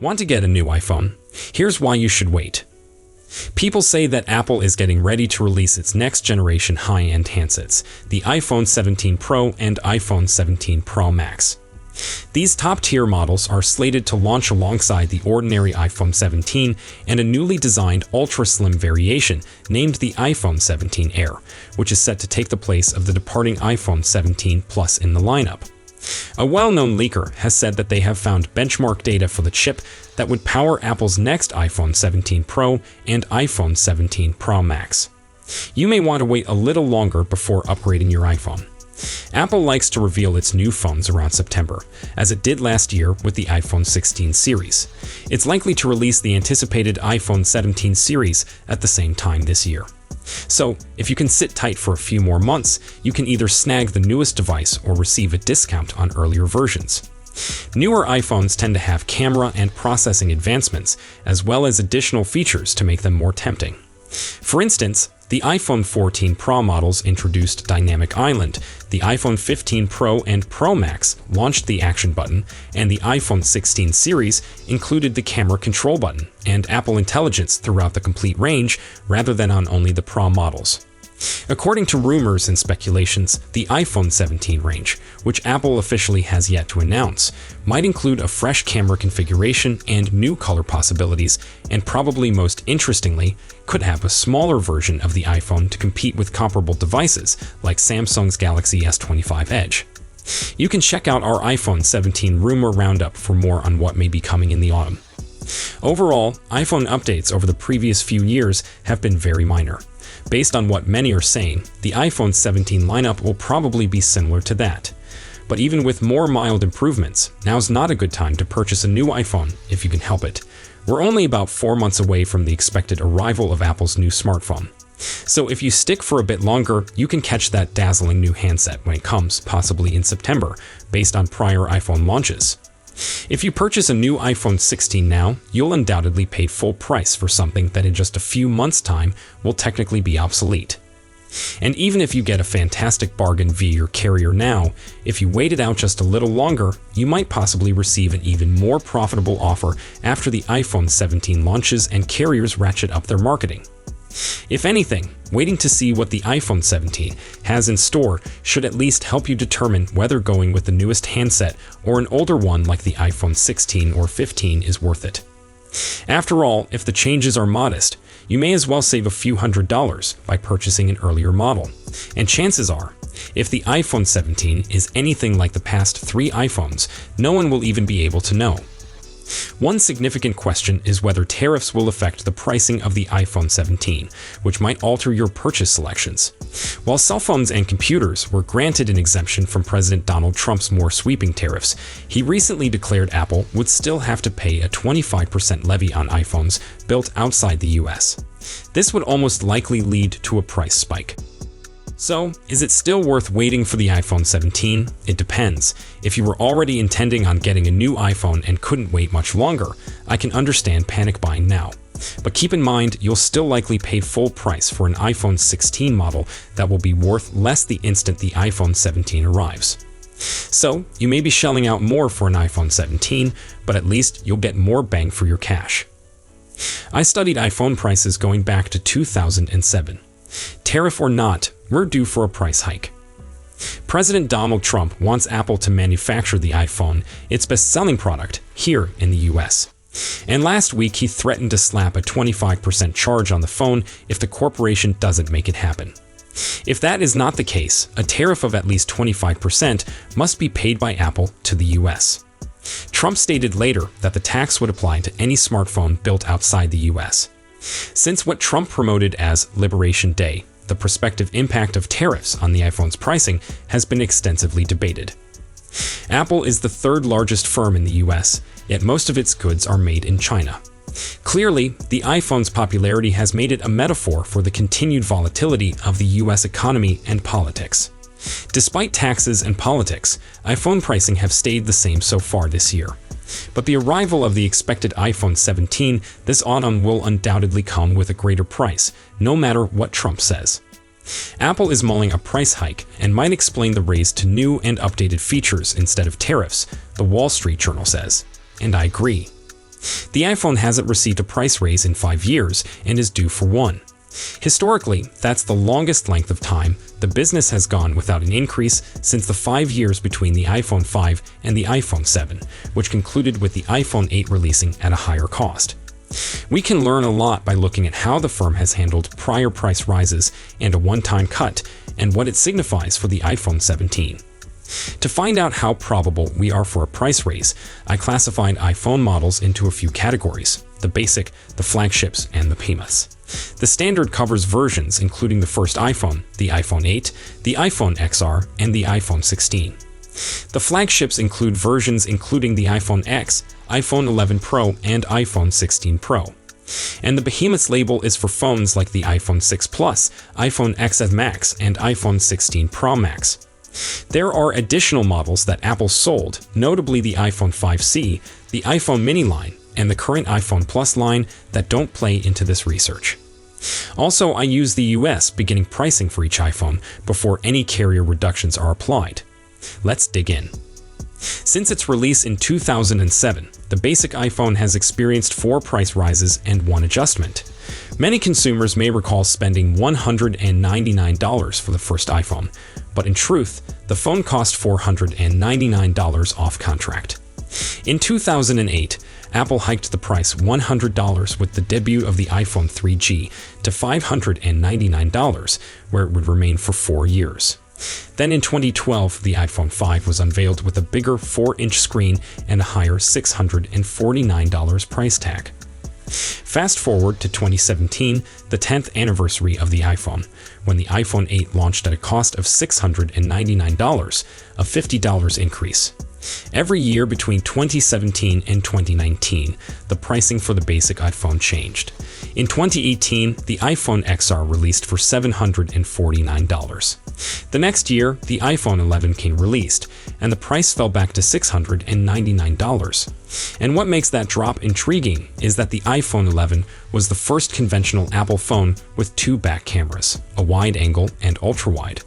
Want to get a new iPhone? Here's why you should wait. People say that Apple is getting ready to release its next-generation high-end handsets, the iPhone 17 Pro and iPhone 17 Pro Max. These top-tier models are slated to launch alongside the ordinary iPhone 17 and a newly designed ultra-slim variation named the iPhone 17 Air, which is set to take the place of the departing iPhone 17 Plus in the lineup. A well-known leaker has said that they have found benchmark data for the chip that would power Apple's next iPhone 17 Pro and iPhone 17 Pro Max. You may want to wait a little longer before upgrading your iPhone. Apple likes to reveal its new phones around September, as it did last year with the iPhone 16 series. It's likely to release the anticipated iPhone 17 series at the same time this year. So, if you can sit tight for a few more months, you can either snag the newest device or receive a discount on earlier versions. Newer iPhones tend to have camera and processing advancements, as well as additional features to make them more tempting. For instance, the iPhone 14 Pro models introduced Dynamic Island, the iPhone 15 Pro and Pro Max launched the Action button, and the iPhone 16 series included the Camera Control button and Apple Intelligence throughout the complete range rather than on only the Pro models. According to rumors and speculations, the iPhone 17 range, which Apple officially has yet to announce, might include a fresh camera configuration and new color possibilities, and probably most interestingly, could have a smaller version of the iPhone to compete with comparable devices like Samsung's Galaxy S25 Edge. You can check out our iPhone 17 rumor roundup for more on what may be coming in the autumn. Overall, iPhone updates over the previous few years have been very minor. Based on what many are saying, the iPhone 17 lineup will probably be similar to that. But even with more mild improvements, now's not a good time to purchase a new iPhone if you can help it. We're only about 4 months away from the expected arrival of Apple's new smartphone. So if you stick for a bit longer, you can catch that dazzling new handset when it comes, possibly in September, based on prior iPhone launches. If you purchase a new iPhone 16 now, you'll undoubtedly pay full price for something that in just a few months' time will technically be obsolete. And even if you get a fantastic bargain via your carrier now, if you wait it out just a little longer, you might possibly receive an even more profitable offer after the iPhone 17 launches and carriers ratchet up their marketing. If anything, waiting to see what the iPhone 17 has in store should at least help you determine whether going with the newest handset or an older one like the iPhone 16 or 15 is worth it. After all, if the changes are modest, you may as well save a few $100s by purchasing an earlier model. And chances are, if the iPhone 17 is anything like the past 3 iPhones, no one will even be able to know. One significant question is whether tariffs will affect the pricing of the iPhone 17, which might alter your purchase selections. While cell phones and computers were granted an exemption from President Donald Trump's more sweeping tariffs, he recently declared Apple would still have to pay a 25% levy on iPhones built outside the US. This would almost likely lead to a price spike. So, is it still worth waiting for the iPhone 17? It depends. If you were already intending on getting a new iPhone and couldn't wait much longer, I can understand panic buying now. But keep in mind, you'll still likely pay full price for an iPhone 16 model that will be worth less the instant the iPhone 17 arrives. So, you may be shelling out more for an iPhone 17, but at least you'll get more bang for your cash. I studied iPhone prices going back to 2007. Tariff or not, we're due for a price hike. President Donald Trump wants Apple to manufacture the iPhone, its best-selling product, here in the US. And last week he threatened to slap a 25% charge on the phone if the corporation doesn't make it happen. If that is not the case, a tariff of at least 25% must be paid by Apple to the US. Trump stated later that the tax would apply to any smartphone built outside the US. Since what Trump promoted as Liberation Day, the prospective impact of tariffs on the iPhone's pricing has been extensively debated. Apple is the third largest firm in the US, yet most of its goods are made in China. Clearly, the iPhone's popularity has made it a metaphor for the continued volatility of the US economy and politics. Despite taxes and politics, iPhone pricing have stayed the same so far this year. But the arrival of the expected iPhone 17 this autumn will undoubtedly come with a greater price, no matter what Trump says. Apple is mulling a price hike and might explain the raise to new and updated features instead of tariffs, the Wall Street Journal says. And I agree. The iPhone hasn't received a price raise in 5 years and is due for one. Historically, that's the longest length of time the business has gone without an increase since the 5 years between the iPhone 5 and the iPhone 7, which concluded with the iPhone 8 releasing at a higher cost. We can learn a lot by looking at how the firm has handled prior price rises and a one-time cut, and what it signifies for the iPhone 17. To find out how probable we are for a price raise, I classified iPhone models into a few categories: the basic, the flagships, and the behemoths. The standard covers versions including the first iPhone, the iPhone 8, the iPhone XR, and the iPhone 16. The flagships include versions including the iPhone X, iPhone 11 Pro, and iPhone 16 Pro. And the behemoths label is for phones like the iPhone 6 Plus, iPhone XS Max, and iPhone 16 Pro Max. There are additional models that Apple sold, notably the iPhone 5C, the iPhone mini line, and the current iPhone Plus line that don't play into this research. Also, I use the US beginning pricing for each iPhone before any carrier reductions are applied. Let's dig in. Since its release in 2007, the basic iPhone has experienced 4 price rises and 1 adjustment. Many consumers may recall spending $199 for the first iPhone, but in truth, the phone cost $499 off contract. In 2008, Apple hiked the price $100 with the debut of the iPhone 3G to $599, where it would remain for 4 years. Then in 2012, the iPhone 5 was unveiled with a bigger 4-inch screen and a higher $649 price tag. Fast forward to 2017, the 10th anniversary of the iPhone, when the iPhone 8 launched at a cost of $699, a $50 increase. Every year between 2017 and 2019, the pricing for the basic iPhone changed. In 2018, the iPhone XR released for $749. The next year, the iPhone 11 came released, and the price fell back to $699. And what makes that drop intriguing is that the iPhone 11 was the first conventional Apple phone with 2 back cameras, a wide angle and ultra-wide.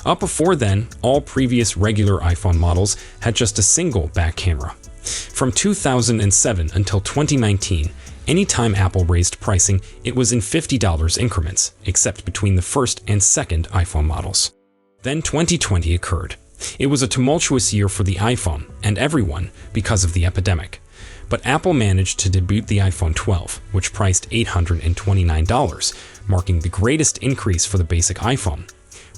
Up before then, all previous regular iPhone models had just a single back camera. From 2007 until 2019, anytime Apple raised pricing, it was in $50 increments, except between the first and second iPhone models. Then 2020 occurred. It was a tumultuous year for the iPhone and everyone because of the epidemic. But Apple managed to debut the iPhone 12, which priced $829, marking the greatest increase for the basic iPhone,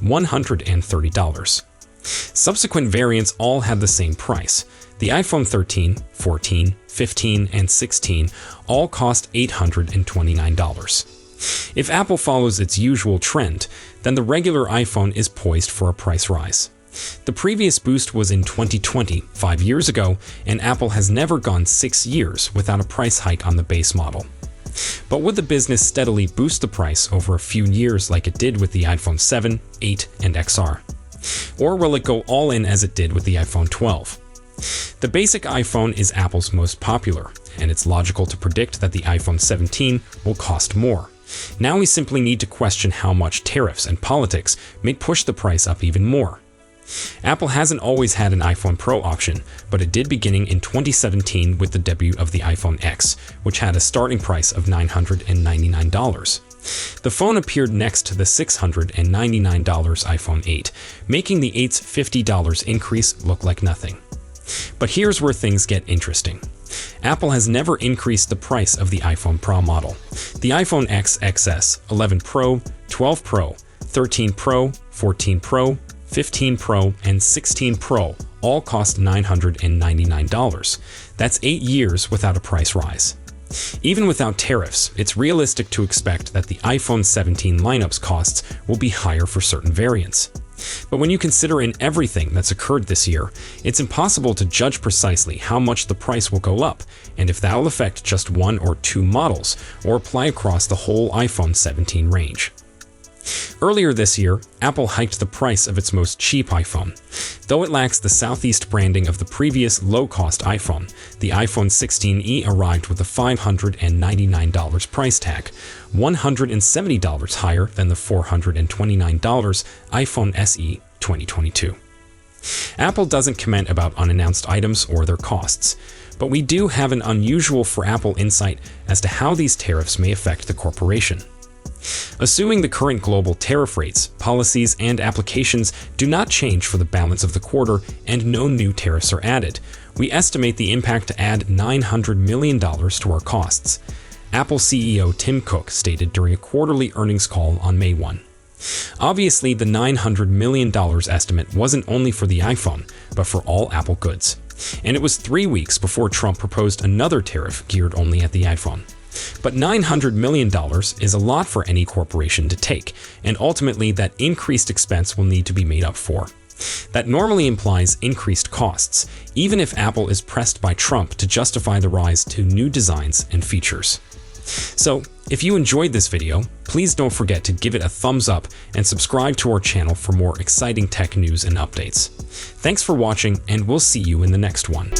$130. Subsequent variants all had the same price. The iPhone 13, 14, 15, and 16 all cost $829. If Apple follows its usual trend, then the regular iPhone is poised for a price rise. The previous boost was in 2020, 5 years ago, and Apple has never gone 6 years without a price hike on the base model. But would the business steadily boost the price over a few years like it did with the iPhone 7, 8, and XR? Or will it go all in as it did with the iPhone 12? The basic iPhone is Apple's most popular, and it's logical to predict that the iPhone 17 will cost more. Now we simply need to question how much tariffs and politics may push the price up even more. Apple hasn't always had an iPhone Pro option, but it did beginning in 2017 with the debut of the iPhone X, which had a starting price of $999. The phone appeared next to the $699 iPhone 8, making the 8's $50 increase look like nothing. But here's where things get interesting. Apple has never increased the price of the iPhone Pro model. The iPhone X XS, 11 Pro, 12 Pro, 13 Pro, 14 Pro, 15 Pro, and 16 Pro all cost $999. That's 8 years without a price rise. Even without tariffs, it's realistic to expect that the iPhone 17 lineup's costs will be higher for certain variants. But when you consider in everything that's occurred this year, it's impossible to judge precisely how much the price will go up, and if that will affect just 1 or 2 models, or apply across the whole iPhone 17 range. Earlier this year, Apple hiked the price of its most cheap iPhone. Though it lacks the Southeast branding of the previous low-cost iPhone, the iPhone 16e arrived with a $599 price tag, $170 higher than the $429 iPhone SE 2022. Apple doesn't comment about unannounced items or their costs, But we do have an unusual for Apple insight as to how these tariffs may affect the corporation. Assuming the current global tariff rates, policies, and applications do not change for the balance of the quarter and no new tariffs are added, we estimate the impact to add $900 million to our costs. Apple CEO Tim Cook stated during a quarterly earnings call on May 1. Obviously, the $900 million estimate wasn't only for the iPhone, but for all Apple goods. And it was 3 weeks before Trump proposed another tariff geared only at the iPhone. But $900 million is a lot for any corporation to take, and ultimately that increased expense will need to be made up for. That normally implies increased costs, even if Apple is pressed by Trump to justify the rise to new designs and features. So, if you enjoyed this video, please don't forget to give it a thumbs up and subscribe to our channel for more exciting tech news and updates. Thanks for watching, and we'll see you in the next one.